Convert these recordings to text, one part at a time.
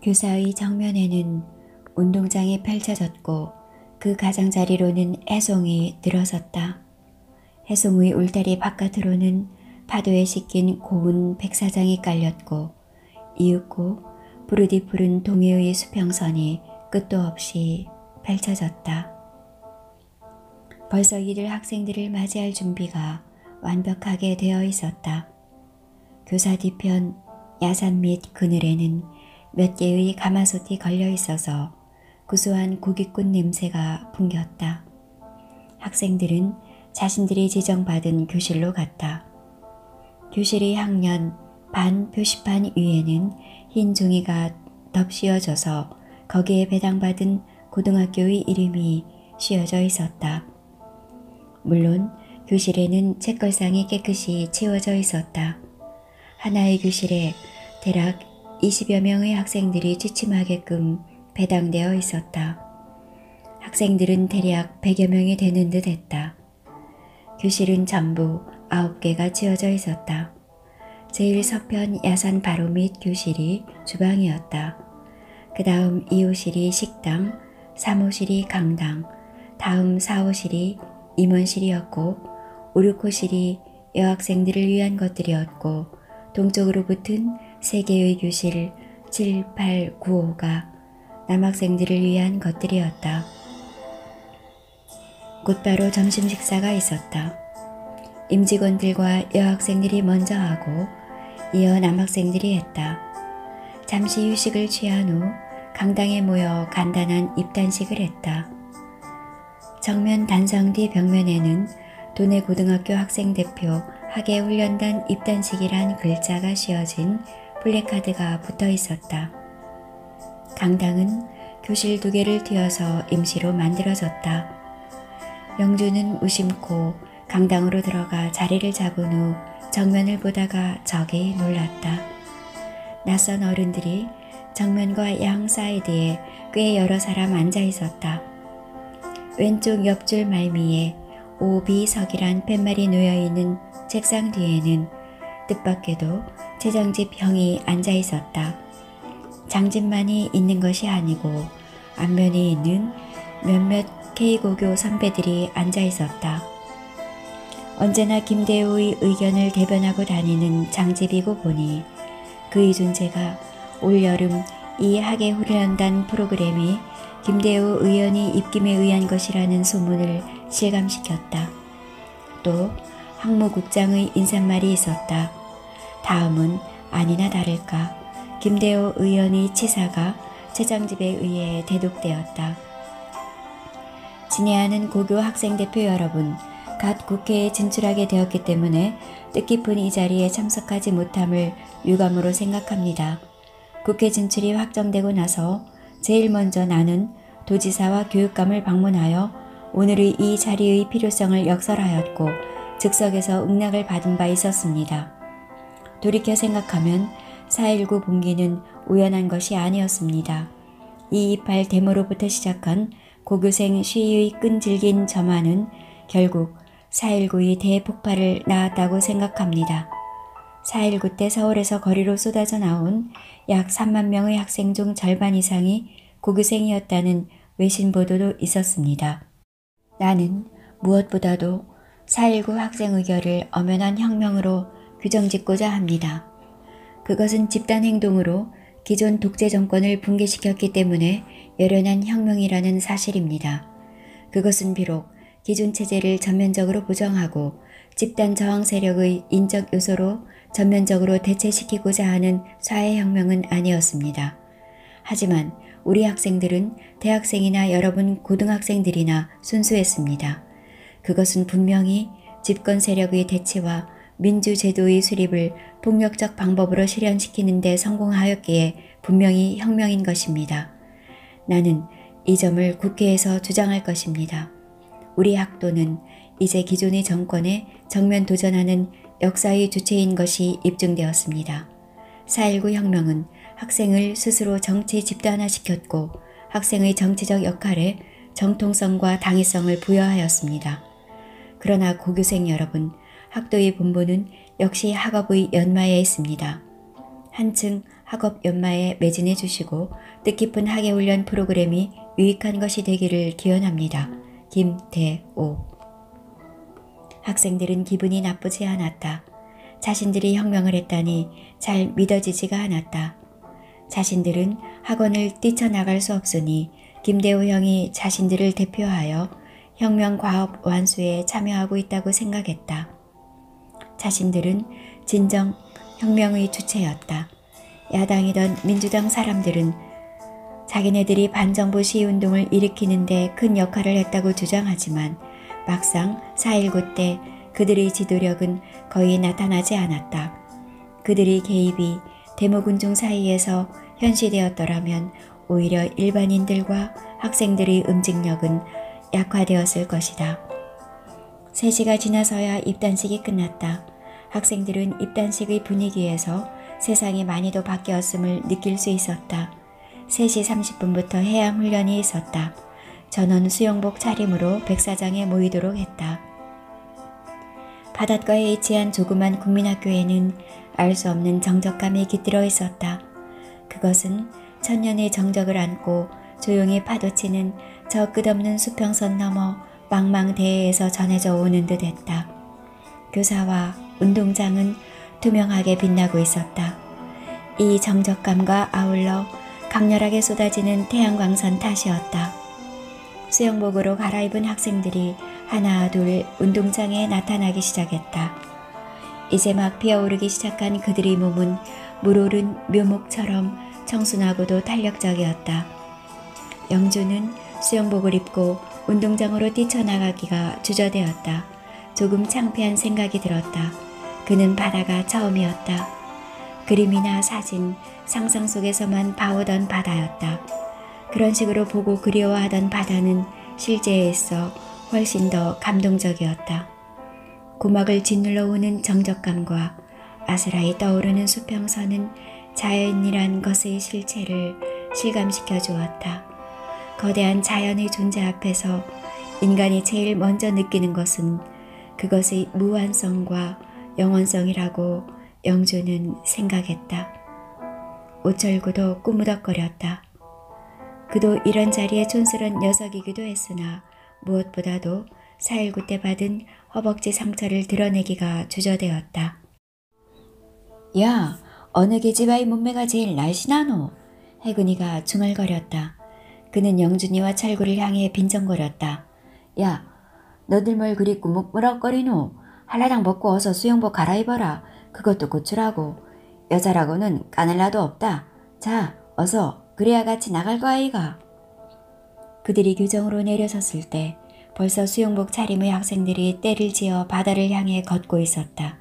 교사의 정면에는 운동장이 펼쳐졌고 그 가장자리로는 해송이 늘어섰다. 해송의 울다리 바깥으로는 파도에 씻긴 고운 백사장이 깔렸고 이윽고 푸르디 푸른 동해의 수평선이 끝도 없이 펼쳐졌다. 벌써 이들 학생들을 맞이할 준비가 완벽하게 되어 있었다. 교사 뒤편 야산 및 그늘에는 몇 개의 가마솥이 걸려 있어서 구수한 고깃꽃 냄새가 풍겼다. 학생들은 자신들이 지정받은 교실로 갔다. 교실의 학년 반 표시판 위에는 흰 종이가 덮씌워져서 거기에 배당받은 고등학교의 이름이 씌어져 있었다. 물론 교실에는 책걸상이 깨끗이 치워져 있었다. 하나의 교실에 대략 20여 명의 학생들이 취침하게끔 배당되어 있었다. 학생들은 대략 100여 명이 되는 듯 했다. 교실은 전부 9개가 지어져 있었다. 제일 서편 야산 바로 밑 교실이 주방이었다. 그 다음 2호실이 식당, 3호실이 강당, 다음 4호실이 임원실이었고 5, 6호실이 여학생들을 위한 것들이었고 동쪽으로 붙은 3개의 교실 7, 8, 9호가 남학생들을 위한 것들이었다. 곧바로 점심 식사가 있었다. 임직원들과 여학생들이 먼저 하고 이어 남학생들이 했다. 잠시 휴식을 취한 후 강당에 모여 간단한 입단식을 했다. 정면 단상 뒤 벽면에는 도내고등학교 학생대표 학예훈련단 입단식이란 글자가 씌어진 플래카드가 붙어 있었다. 강당은 교실 2개를 띄어서 임시로 만들어졌다. 영주는 무심코 강당으로 들어가 자리를 잡은 후 정면을 보다가 적이 놀랐다. 낯선 어른들이 정면과 양 사이드에 꽤 여러 사람 앉아 있었다. 왼쪽 옆줄 말미에 오비석이란 팻말이 놓여있는 책상 뒤에는 뜻밖에도 최장집 형이 앉아 있었다. 장집만이 있는 것이 아니고 앞면에 있는 몇몇 K고교 선배들이 앉아 있었다. 언제나 김대우의 의견을 대변하고 다니는 장집이고 보니 그의 존재가 올여름 이 학예훈련단 프로그램이 김대우 의원이 입김에 의한 것이라는 소문을 실감시켰다. 또 학무국장의 인사말이 있었다. 다음은 아니나 다를까 김대우 의원의 치사가 최장집에 의해 대독되었다. 친애하는 고교 학생대표 여러분, 갓 국회에 진출하게 되었기 때문에 뜻깊은 이 자리에 참석하지 못함을 유감으로 생각합니다. 국회 진출이 확정되고 나서 제일 먼저 나는 도지사와 교육감을 방문하여 오늘의 이 자리의 필요성을 역설하였고 즉석에서 응낙을 받은 바 있었습니다. 돌이켜 생각하면 4.19 봉기는 우연한 것이 아니었습니다. 2.28 데모로부터 시작한 고교생 시위의 끈질긴 점화는 결국 4.19의 대폭발을 낳았다고 생각합니다. 4.19 때 서울에서 거리로 쏟아져 나온 약 3만 명의 학생 중 절반 이상이 고교생이었다는 외신 보도도 있었습니다. 나는 무엇보다도 4.19 학생 의결을 엄연한 혁명으로 규정짓고자 합니다. 그것은 집단 행동으로 기존 독재 정권을 붕괴시켰기 때문에 열연한 혁명이라는 사실입니다. 그것은 비록 기존 체제를 전면적으로 부정하고 집단 저항 세력의 인적 요소로 전면적으로 대체시키고자 하는 사회혁명은 아니었습니다. 하지만 우리 학생들은 대학생이나 여러분 고등학생들이나 순수했습니다. 그것은 분명히 집권 세력의 대체와 민주제도의 수립을 폭력적 방법으로 실현시키는 데 성공하였기에 분명히 혁명인 것입니다. 나는 이 점을 국회에서 주장할 것입니다. 우리 학도는 이제 기존의 정권에 정면 도전하는 역사의 주체인 것이 입증되었습니다. 4.19 혁명은 학생을 스스로 정치 집단화시켰고 학생의 정치적 역할에 정통성과 당위성을 부여하였습니다. 그러나 고교생 여러분, 학도의 본보는 역시 학업의 연마에 있습니다. 한층 학업 연마에 매진해 주시고 뜻깊은 학예훈련 프로그램이 유익한 것이 되기를 기원합니다. 김대오. 학생들은 기분이 나쁘지 않았다. 자신들이 혁명을 했다니 잘 믿어지지가 않았다. 자신들은 학원을 뛰쳐나갈 수 없으니 김대호 형이 자신들을 대표하여 혁명 과업 완수에 참여하고 있다고 생각했다. 자신들은 진정 혁명의 주체였다. 야당이던 민주당 사람들은 자기네들이 반정부 시위운동을 일으키는데 큰 역할을 했다고 주장하지만 막상 4.19 때 그들의 지도력은 거의 나타나지 않았다. 그들의 개입이 데모군중 사이에서 현시되었더라면 오히려 일반인들과 학생들의 움직력은 약화되었을 것이다. 3시가 지나서야 입단식이 끝났다. 학생들은 입단식의 분위기에서 세상이 많이도 바뀌었음을 느낄 수 있었다. 3시 30분부터 해양훈련이 있었다. 전원 수영복 차림으로 백사장에 모이도록 했다. 바닷가에 위치한 조그만 국민학교에는 알 수 없는 정적감이 깃들어 있었다. 그것은 천년의 정적을 안고 조용히 파도치는 저 끝없는 수평선 너머 망망대해에서 전해져 오는 듯 했다. 교사와 운동장은 투명하게 빛나고 있었다. 이 정적감과 아울러 강렬하게 쏟아지는 태양광선 탓이었다. 수영복으로 갈아입은 학생들이 하나 둘 운동장에 나타나기 시작했다. 이제 막 피어오르기 시작한 그들의 몸은 물오른 묘목처럼 청순하고도 탄력적이었다. 영주는 수영복을 입고 운동장으로 뛰쳐나가기가 주저되었다. 조금 창피한 생각이 들었다. 그는 바다가 처음이었다. 그림이나 사진, 상상 속에서만 봐오던 바다였다. 그런 식으로 보고 그리워하던 바다는 실제에 있어 훨씬 더 감동적이었다. 고막을 짓눌러 오는 정적감과 아스라이 떠오르는 수평선은 자연이란 것의 실체를 실감시켜 주었다. 거대한 자연의 존재 앞에서 인간이 제일 먼저 느끼는 것은 그것의 무한성과 영원성이라고 영주는 생각했다. 오철구도 꾸무덕거렸다. 그도 이런 자리에 촌스런 녀석이기도 했으나 무엇보다도 4.19 때 받은 허벅지 상처를 드러내기가 주저되었다. 야, 어느 계집아이 몸매가 제일 날씬하노? 혜근이가 중얼거렸다. 그는 영준이와 철구를 향해 빈정거렸다. 야, 너들 뭘 그리 꾸묵무럭거리노? 한라당 벗고 어서 수영복 갈아입어라. 그것도 고추라고. 여자라고는 까늘라도 없다. 자, 어서 그래야 같이 나갈 거 아이가. 그들이 교정으로 내려섰을 때 벌써 수영복 차림의 학생들이 때를 지어 바다를 향해 걷고 있었다.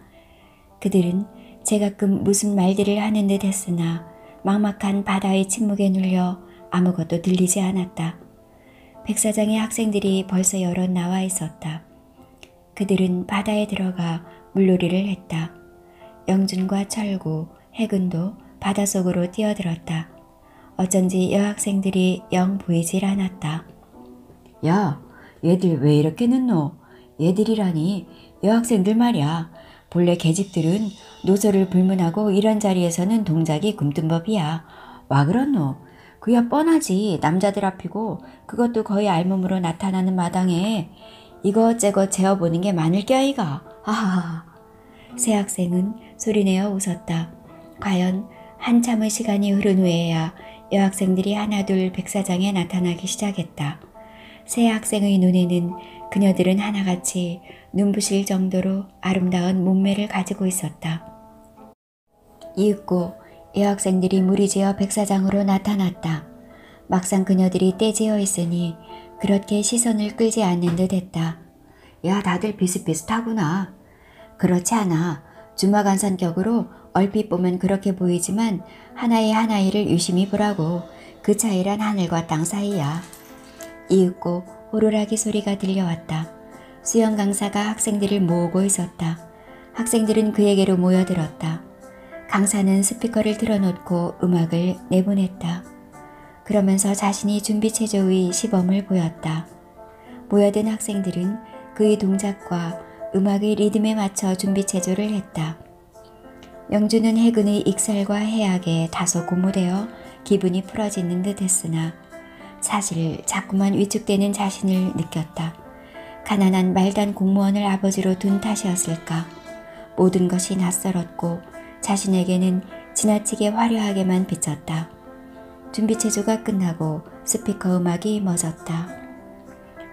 그들은 제가끔 무슨 말들을 하는 듯 했으나 막막한 바다의 침묵에 눌려 아무것도 들리지 않았다. 백사장의 학생들이 벌써 여럿 나와 있었다. 그들은 바다에 들어가 물놀이를 했다. 영준과 철구, 혜근도 바닷속으로 뛰어들었다. 어쩐지 여학생들이 영 보이질 않았다. 야, 얘들 왜 이렇게 늦노? 얘들이라니 여학생들 말이야. 본래 계집들은 노소를 불문하고 이런 자리에서는 동작이 굼뜬 법이야. 와 그렇노? 그야 뻔하지. 남자들 앞이고 그것도 거의 알몸으로 나타나는 마당에 이것저것 재어보는 게 많을 게 아이가. 하하하. 새 학생은 소리내어 웃었다. 과연 한참의 시간이 흐른 후에야 여학생들이 하나둘 백사장에 나타나기 시작했다. 새 학생의 눈에는 그녀들은 하나같이 눈부실 정도로 아름다운 몸매를 가지고 있었다. 이윽고 여학생들이 무리지어 백사장으로 나타났다. 막상 그녀들이 떼지어 있으니 그렇게 시선을 끌지 않는 듯 했다. 야, 다들 비슷비슷하구나. 그렇지 않아. 주마간산격으로 얼핏 보면 그렇게 보이지만 하나의 하나이를 유심히 보라고. 그 차이란 하늘과 땅 사이야. 이윽고 호루라기 소리가 들려왔다. 수영 강사가 학생들을 모으고 있었다. 학생들은 그에게로 모여들었다. 강사는 스피커를 틀어놓고 음악을 내보냈다. 그러면서 자신이 준비체조의 시범을 보였다. 모여든 학생들은 그의 동작과 음악의 리듬에 맞춰 준비체조를 했다. 영주는 해근의 익살과 해악에 다소 고무되어 기분이 풀어지는 듯 했으나 사실 자꾸만 위축되는 자신을 느꼈다. 가난한 말단 공무원을 아버지로 둔 탓이었을까? 모든 것이 낯설었고 자신에게는 지나치게 화려하게만 비쳤다. 준비체조가 끝나고 스피커 음악이 멎었다.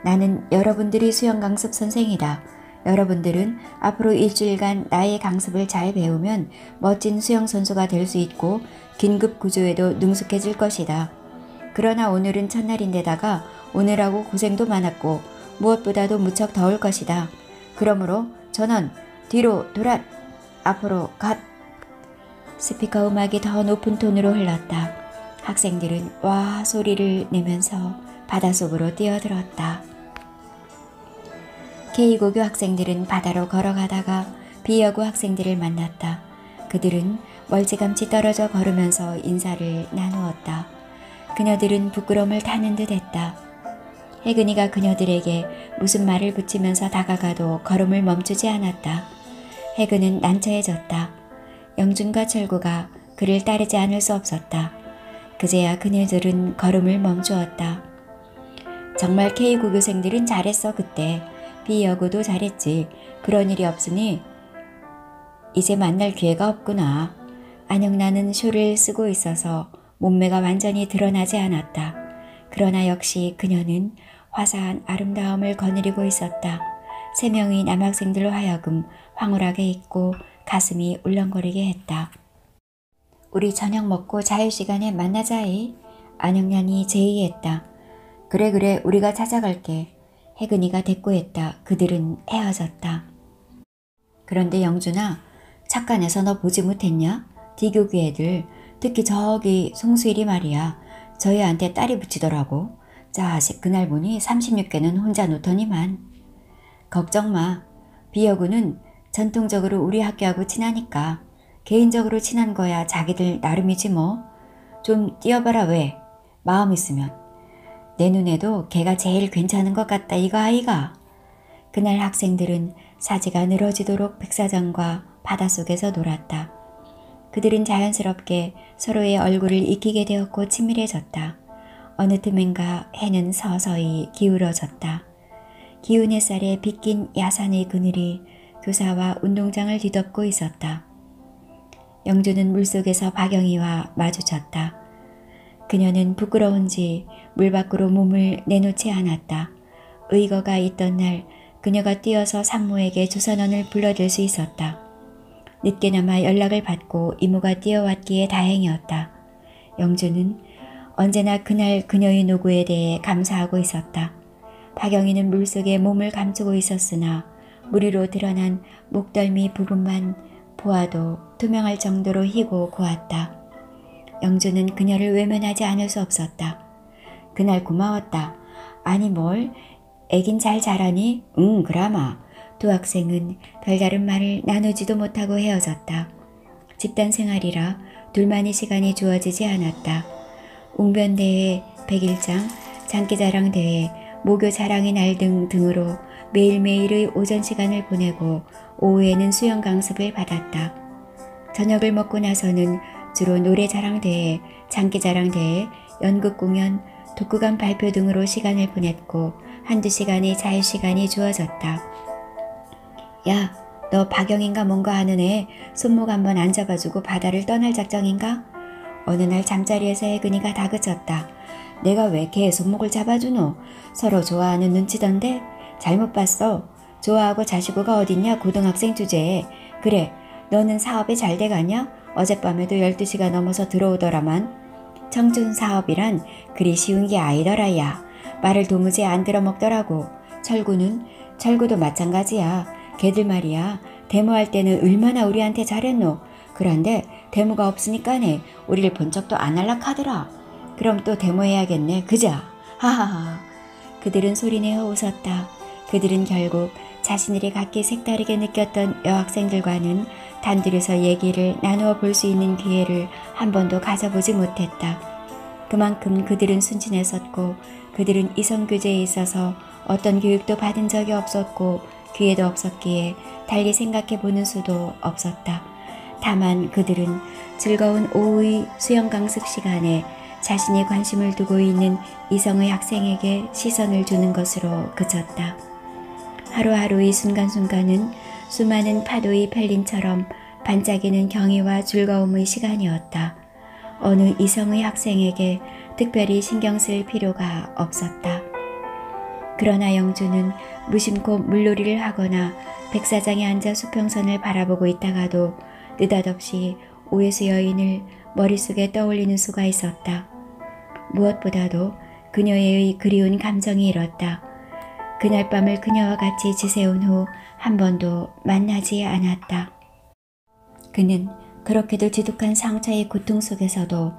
나는 여러분들이 수영 강습 선생이다. 여러분들은 앞으로 일주일간 나의 강습을 잘 배우면 멋진 수영선수가 될 수 있고 긴급 구조에도 능숙해질 것이다. 그러나 오늘은 첫날인데다가 오늘하고 고생도 많았고 무엇보다도 무척 더울 것이다. 그러므로 전원 뒤로 돌아 앞으로 갓. 스피커 음악이 더 높은 톤으로 흘렀다. 학생들은 와 소리를 내면서 바닷속으로 뛰어들었다. K고교 학생들은 바다로 걸어가다가 B여고 학생들을 만났다. 그들은 멀찌감치 떨어져 걸으면서 인사를 나누었다. 그녀들은 부끄러움을 타는 듯 했다. 혜근이가 그녀들에게 무슨 말을 붙이면서 다가가도 걸음을 멈추지 않았다. 혜근은 난처해졌다. 영준과 철구가 그를 따르지 않을 수 없었다. 그제야 그녀들은 걸음을 멈추었다. 정말 K고교생들은 잘했어 그때. B여고도 잘했지. 그런 일이 없으니 이제 만날 기회가 없구나. 안영란은 쇼를 쓰고 있어서 몸매가 완전히 드러나지 않았다. 그러나 역시 그녀는 화사한 아름다움을 거느리고 있었다. 3명의 남학생들로 하여금 황홀하게 입고 가슴이 울렁거리게 했다. 우리 저녁 먹고 자유시간에 만나자이. 안영란이 제의했다. 그래 우리가 찾아갈게. 혜근이가 대꾸했다. 그들은 헤어졌다. 그런데 영준아, 착간에서 너 보지 못했냐? D교구 애들, 특히 저기 송수일이 말이야. 저희 애한테 딸이 붙이더라고. 자식 그날 보니 36개는 혼자 놓더니만. 걱정 마. B여고는 전통적으로 우리 학교하고 친하니까. 개인적으로 친한 거야 자기들 나름이지 뭐. 좀 뛰어봐라 왜. 마음 있으면. 내 눈에도 걔가 제일 괜찮은 것 같다 이거 아이가. 그날 학생들은 사지가 늘어지도록 백사장과 바닷속에서 놀았다. 그들은 자연스럽게 서로의 얼굴을 익히게 되었고 친밀해졌다. 어느 틈엔가 해는 서서히 기울어졌다. 기운 햇살에 빗긴 야산의 그늘이 교사와 운동장을 뒤덮고 있었다. 영주는 물속에서 박영희와 마주쳤다. 그녀는 부끄러운지 물 밖으로 몸을 내놓지 않았다. 의거가 있던 날 그녀가 뛰어서 상무에게 조선원을 불러들 수 있었다. 늦게나마 연락을 받고 이모가 뛰어왔기에 다행이었다. 영주는 언제나 그날 그녀의 노고에 대해 감사하고 있었다. 박영희는 물속에 몸을 감추고 있었으나 물 위로 드러난 목덜미 부분만 보아도 투명할 정도로 희고 고왔다. 영주는 그녀를 외면하지 않을 수 없었다. 그날 고마웠다. 아니 뭘, 애긴 잘 자라니? 응 그라마. 두 학생은 별다른 말을 나누지도 못하고 헤어졌다. 집단 생활이라 둘만의 시간이 주어지지 않았다. 웅변대회, 백일장, 장기자랑대회, 모교자랑의 날 등으로 매일매일의 오전 시간을 보내고 오후에는 수영 강습을 받았다. 저녁을 먹고 나서는 주로 노래자랑대회, 장기자랑대회, 연극공연, 독후감 발표 등으로 시간을 보냈고 한두 시간의 자유시간이 주어졌다. 야, 너 박영인가 뭔가 하는 애 손목 한번 안 잡아주고 바다를 떠날 작정인가? 어느 날 잠자리에서 혜근이가 다그쳤다. 내가 왜 걔 손목을 잡아주노? 서로 좋아하는 눈치던데? 잘못 봤어. 좋아하고 자시고가 어딨냐 고등학생 주제에. 그래, 너는 사업에 잘 돼가냐? 어젯밤에도 12시가 넘어서 들어오더라만. 청춘 사업이란 그리 쉬운 게 아니더라 야. 말을 도무지 안 들어먹더라고. 철구도 마찬가지야. 걔들 말이야. 데모할 때는 얼마나 우리한테 잘했노. 그런데 데모가 없으니까네 우리를 본 척도 안 할락하더라. 그럼 또 데모해야겠네. 그자. 하하하. 그들은 소리내어 웃었다. 그들은 결국 자신들이 각기 색다르게 느꼈던 여학생들과는 단둘이서 얘기를 나누어 볼 수 있는 기회를 한 번도 가져보지 못했다. 그만큼 그들은 순진했었고 그들은 이성교제에 있어서 어떤 교육도 받은 적이 없었고 기회도 없었기에 달리 생각해 보는 수도 없었다. 다만 그들은 즐거운 오후의 수영 강습 시간에 자신이 관심을 두고 있는 이성의 학생에게 시선을 주는 것으로 그쳤다. 하루하루의 순간순간은 수많은 파도의 펠린처럼 반짝이는 경의와 즐거움의 시간이었다. 어느 이성의 학생에게 특별히 신경 쓸 필요가 없었다. 그러나 영주는 무심코 물놀이를 하거나 백사장에 앉아 수평선을 바라보고 있다가도 느닷없이 오해수 여인을 머릿속에 떠올리는 수가 있었다. 무엇보다도 그녀의 그리운 감정이 일었다. 그날 밤을 그녀와 같이 지새운 후 한 번도 만나지 않았다. 그는 그렇게도 지독한 상처의 고통 속에서도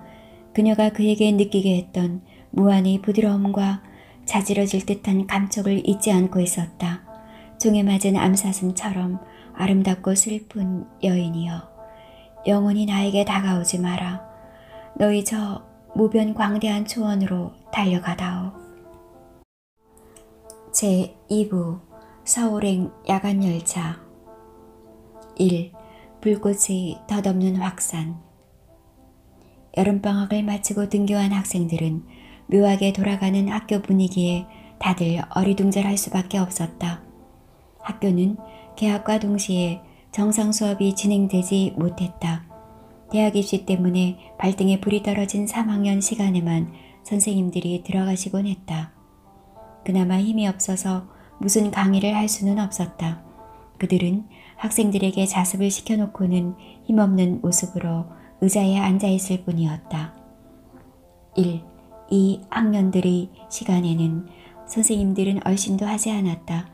그녀가 그에게 느끼게 했던 무한의 부드러움과 자지러질 듯한 감촉을 잊지 않고 있었다. 종에 맞은 암사슴처럼 아름답고 슬픈 여인이여, 영원히 나에게 다가오지 마라. 너희 저 무변 광대한 초원으로 달려가다오. 제2부 서울행 야간열차 1. 불꽃의 덧없는 확산. 여름방학을 마치고 등교한 학생들은 묘하게 돌아가는 학교 분위기에 다들 어리둥절할 수밖에 없었다. 학교는 개학과 동시에 정상 수업이 진행되지 못했다. 대학 입시 때문에 발등에 불이 떨어진 3학년 시간에만 선생님들이 들어가시곤 했다. 그나마 힘이 없어서 무슨 강의를 할 수는 없었다. 그들은 학생들에게 자습을 시켜놓고는 힘없는 모습으로 의자에 앉아있을 뿐이었다. 1. 이 학년들의 시간에는 선생님들은 얼씬도 하지 않았다.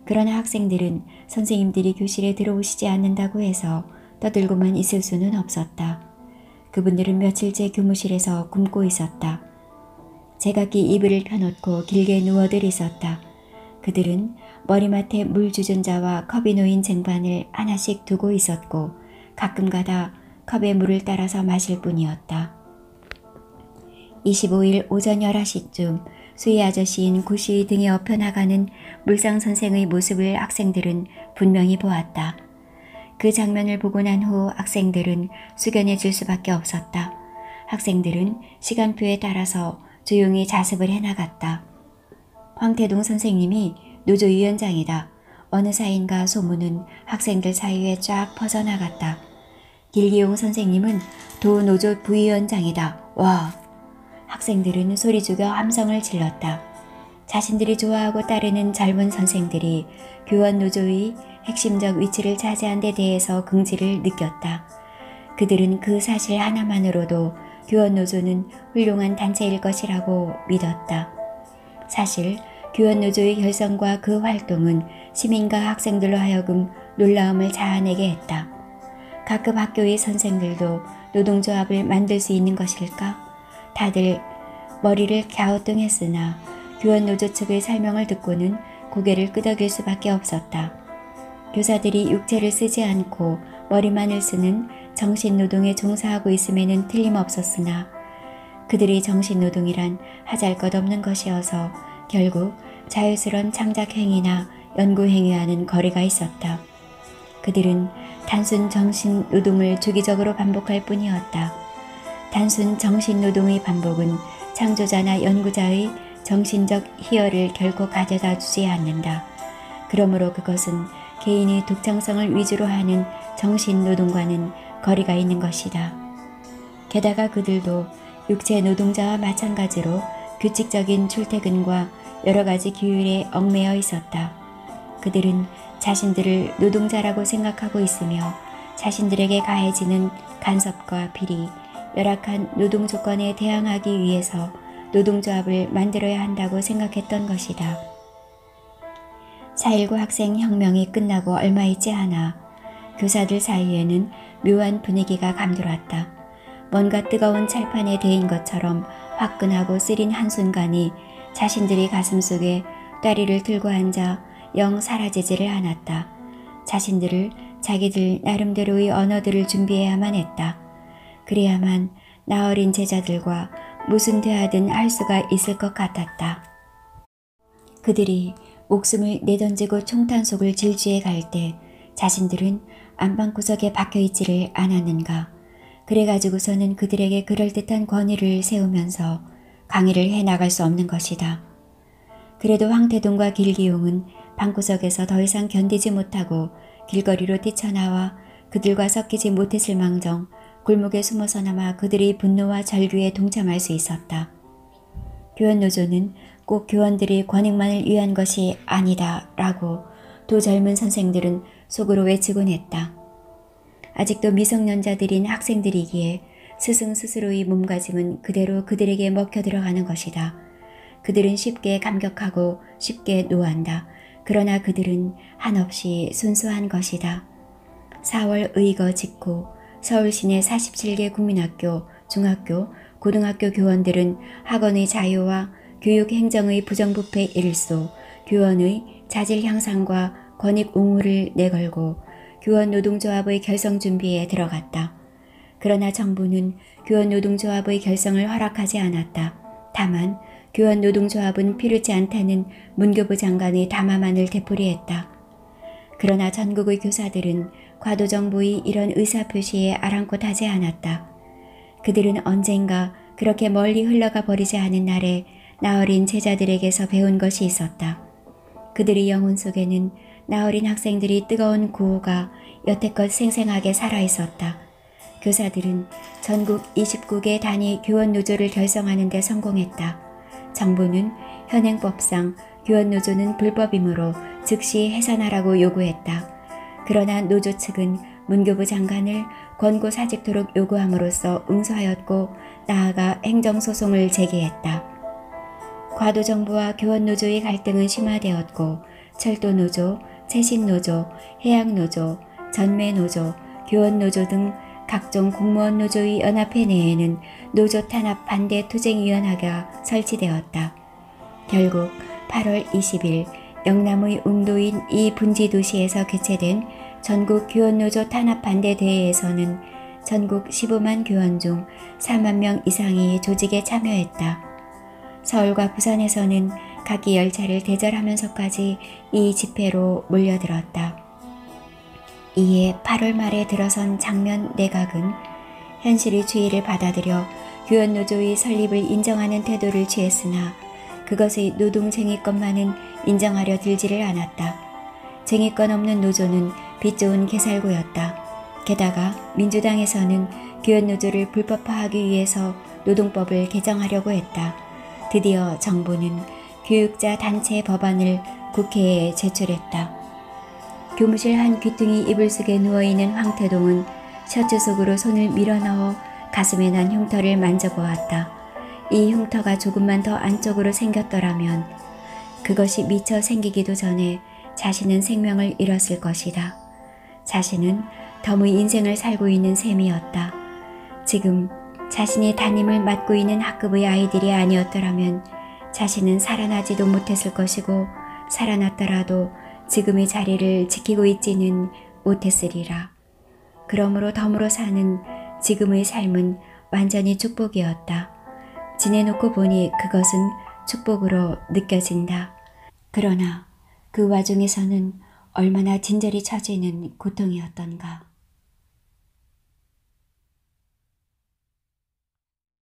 그러나 학생들은 선생님들이 교실에 들어오시지 않는다고 해서 떠들고만 있을 수는 없었다. 그분들은 며칠째 교무실에서 굶고 있었다. 제각기 이불을 펴놓고 길게 누워들 있었다. 그들은 머리맡에 물 주전자와 컵이 놓인 쟁반을 하나씩 두고 있었고 가끔가다 컵에 물을 따라서 마실 뿐이었다. 25일 오전 11시쯤 수희 아저씨인 구씨 등에 엎혀나가는 물상 선생의 모습을 학생들은 분명히 보았다. 그 장면을 보고 난 후 학생들은 숙연해질 수밖에 없었다. 학생들은 시간표에 따라서 조용히 자습을 해나갔다. 황태동 선생님이 노조위원장이다. 어느 사이인가 소문은 학생들 사이에 쫙 퍼져나갔다. 길기용 선생님은 도노조 부위원장이다. 와! 학생들은 소리 죽여 함성을 질렀다. 자신들이 좋아하고 따르는 젊은 선생들이 교원 노조의 핵심적 위치를 차지한 데 대해서 긍지를 느꼈다. 그들은 그 사실 하나만으로도 교원 노조는 훌륭한 단체일 것이라고 믿었다. 사실 교원 노조의 결성과 그 활동은 시민과 학생들로 하여금 놀라움을 자아내게 했다. 각급 학교의 선생들도 노동조합을 만들 수 있는 것일까? 다들 머리를 갸우뚱했으나 교원 노조 측의 설명을 듣고는 고개를 끄덕일 수밖에 없었다. 교사들이 육체를 쓰지 않고 머리만을 쓰는 정신노동에 종사하고 있음에는 틀림없었으나 그들의 정신노동이란 하잘것없는 것이어서 결국 자유스러운 창작행위나 연구행위와는 거리가 있었다. 그들은 단순 정신노동을 주기적으로 반복할 뿐이었다. 단순 정신노동의 반복은 창조자나 연구자의 정신적 희열을 결코 가져다 주지 않는다. 그러므로 그것은 개인의 독창성을 위주로 하는 정신노동과는 거리가 있는 것이다. 게다가 그들도 육체 노동자와 마찬가지로 규칙적인 출퇴근과 여러 가지 규율에 얽매여 있었다. 그들은 자신들을 노동자라고 생각하고 있으며 자신들에게 가해지는 간섭과 비리, 열악한 노동 조건에 대항하기 위해서 노동조합을 만들어야 한다고 생각했던 것이다. 4.19 학생혁명이 끝나고 얼마 있지 않아 교사들 사이에는 묘한 분위기가 감돌았다. 뭔가 뜨거운 철판에 대인 것처럼 화끈하고 쓰린 한순간이 자신들의 가슴속에 다리를 들고 앉아 영 사라지지를 않았다. 자신들을 자기들 나름대로의 언어들을 준비해야만 했다. 그래야만 나 어린 제자들과 무슨 대화든 할 수가 있을 것 같았다. 그들이 목숨을 내던지고 총탄속을 질주해 갈 때 자신들은 안방구석에 박혀있지를 않았는가. 그래가지고서는 그들에게 그럴듯한 권위를 세우면서 강의를 해나갈 수 없는 것이다. 그래도 황태동과 길기용은 방구석에서 더 이상 견디지 못하고 길거리로 뛰쳐나와 그들과 섞이지 못했을 망정 골목에 숨어서나마 그들의 분노와 절규에 동참할 수 있었다. 교원노조는 꼭 교원들의 권익만을 위한 것이 아니다 라고 도 젊은 선생들은 속으로 외치곤 했다. 아직도 미성년자들인 학생들이기에 스승 스스로의 몸가짐은 그대로 그들에게 먹혀 들어가는 것이다. 그들은 쉽게 감격하고 쉽게 노한다. 그러나 그들은 한없이 순수한 것이다. 4월 의거 직후 서울 시내 47개 국민학교, 중학교, 고등학교 교원들은 학원의 자유와 교육행정의 부정부패 일소, 교원의 자질 향상과 권익 옹호를 내걸고 교원노동조합의 결성 준비에 들어갔다. 그러나 정부는 교원노동조합의 결성을 허락하지 않았다. 다만 교원노동조합은 필요치 않다는 문교부 장관의 담화만을 되풀이했다. 그러나 전국의 교사들은 과도정부의 이런 의사표시에 아랑곳하지 않았다. 그들은 언젠가 그렇게 멀리 흘러가 버리지 않은 날에 나어린 제자들에게서 배운 것이 있었다. 그들의 영혼 속에는 나어린 학생들이 뜨거운 구호가 여태껏 생생하게 살아있었다. 교사들은 전국 29개 단위 교원노조를 결성하는 데 성공했다. 정부는 현행법상 교원노조는 불법이므로 즉시 해산하라고 요구했다. 그러나 노조 측은 문교부 장관을 권고사직토록 요구함으로써 응수하였고 나아가 행정소송을 제기했다. 과도정부와 교원노조의 갈등은 심화되었고 철도노조, 채식노조, 해양노조, 전매노조, 교원노조 등 각종 공무원노조의 연합회 내에는 노조 탄압 반대 투쟁위원회가 설치되었다. 결국 8월 20일 영남의 웅도인 이 분지도시에서 개최된 전국 교원노조 탄압 반대 대회에서는 전국 15만 교원 중 4만 명 이상이 조직에 참여했다. 서울과 부산에서는 각기 열차를 대절하면서까지 이 집회로 몰려들었다. 이에 8월 말에 들어선 장면 내각은 현실의 주의를 받아들여 교원노조의 설립을 인정하는 태도를 취했으나 그것의 노동쟁의권만은 인정하려 들지를 않았다. 쟁의권 없는 노조는 빚 좋은 개살구였다. 게다가 민주당에서는 교원노조를 불법화하기 위해서 노동법을 개정하려고 했다. 드디어 정부는 교육자 단체 법안을 국회에 제출했다. 교무실 한 귀퉁이 이불 속에 누워있는 황태동은 셔츠 속으로 손을 밀어넣어 가슴에 난 흉터를 만져보았다. 이 흉터가 조금만 더 안쪽으로 생겼더라면 그것이 미처 생기기도 전에 자신은 생명을 잃었을 것이다. 자신은 덤의 인생을 살고 있는 셈이었다. 지금 자신이 담임을 맡고 있는 학급의 아이들이 아니었더라면 자신은 살아나지도 못했을 것이고 살아났더라도 지금의 자리를 지키고 있지는 못했으리라. 그러므로 덤으로 사는 지금의 삶은 완전히 축복이었다. 지내놓고 보니 그것은 축복으로 느껴진다. 그러나 그 와중에서는 얼마나 진절이 처지는 고통이었던가.